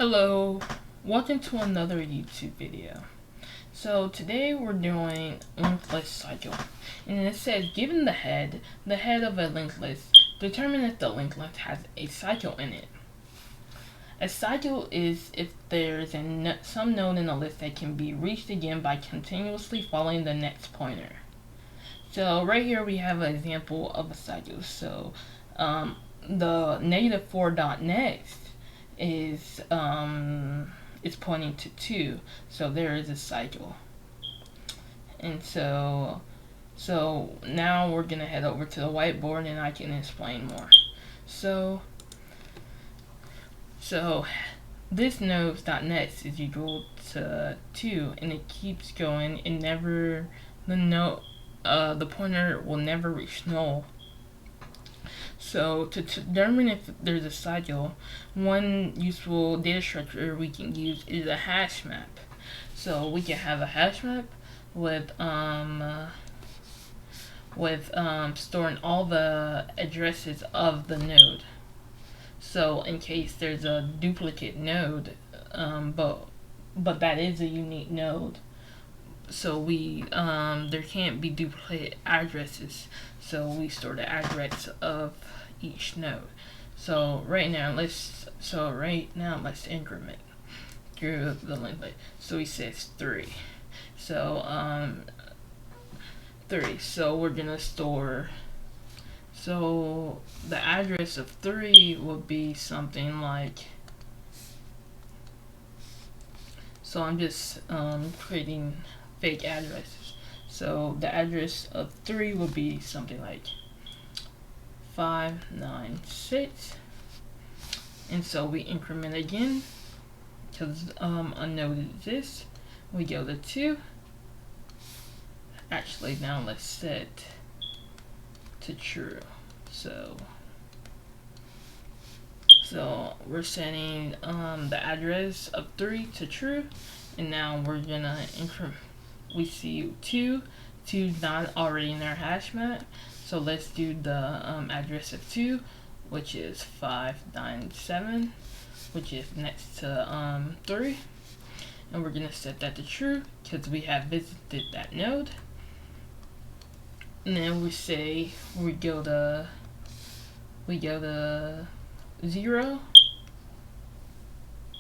Hello, welcome to another YouTube video. So today we're doing linked list cycle, and it says given the head of a linked list, determine if the linked list has a cycle in it. A cycle is if there's some node in a list that can be reached again by continuously following the next pointer. So right here we have an example of a cycle. So the -4.next is pointing to 2, so there is a cycle. And so now we're gonna head over to the whiteboard and I can explain more. So this nodes.next is equal to 2, and it keeps going. It never, the pointer will never reach null. So to determine if there's a cycle, one useful data structure we can use is a hash map. So we can have a hash map with storing all the addresses of the node. So in case there's a duplicate node, but that is a unique node, so we there can't be duplicate addresses, so we store the address of each node. So right now let's increment through the linked list. So he says 3. So 3. So we're gonna store. So the address of 3 will be something like. So I'm just creating fake addresses. So the address of 3 will be something like 596, and so we increment again because a node exists. We go to 2. Actually, now let's set to true. So we're setting the address of 3 to true, and now we're gonna increment. We see 2 is not already in our hash map, so let's do the address of 2, which is 597, which is next to 3, and we're gonna set that to true because we have visited that node. And then we go to 0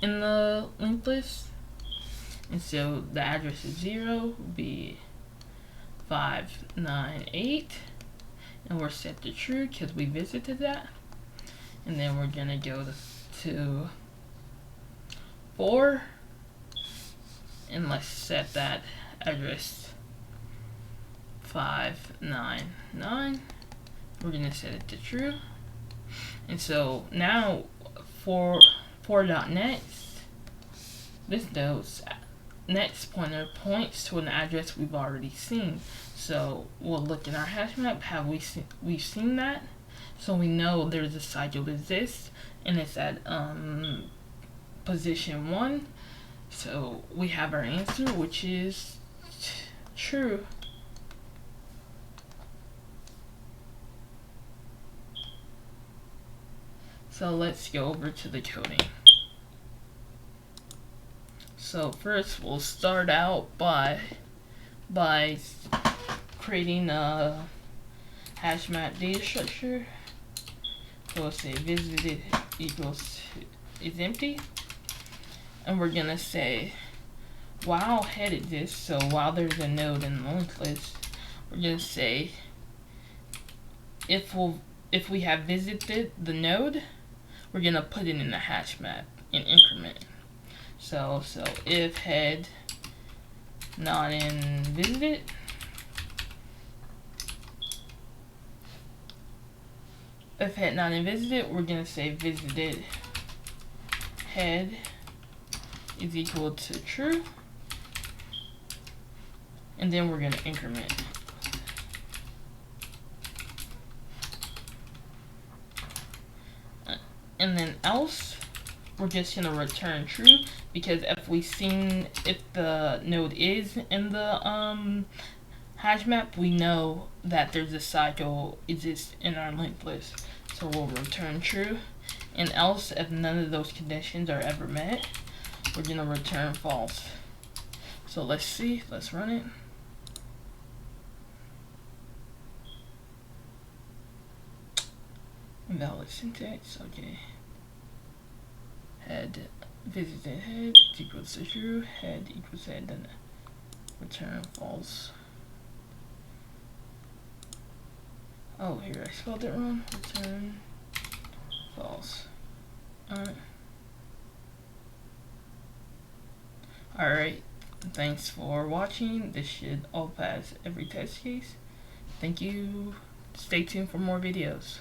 in the linked list, and so the address of 0 will be 598, and we're set to true because we visited that. And then we're gonna go to 4, and let's set that address 599. We're gonna set it to true, and so now for 4.next, this node's next pointer points to an address we've already seen. So we'll look in our hash map. We've seen that, so we know there's a cycle exists, and it's at position 1. So we have our answer, which is true. So let's go over to the coding. So first we'll start out by creating a hash map data structure. So we'll say visited equals is empty, and we're gonna say while head exists. So while there's a node in the linked list, we're gonna say if we have visited the node, we're gonna put it in the hash map and increment. So if head not in visited, we're gonna say visited head is equal to true, and then we're gonna increment. And then else, we're just gonna return true, because if the node is in the hash map, we know that there's a cycle exists in our linked list. So we'll return true, And else, if none of those conditions are ever met, we're gonna return false. So let's see, let's run it. Invalid syntax, okay. Head, visited head equals to true, head equals head, then return false. Oh, here, I spelled it wrong. Return false. Alright, thanks for watching. This should all pass every test case. Thank you. Stay tuned for more videos.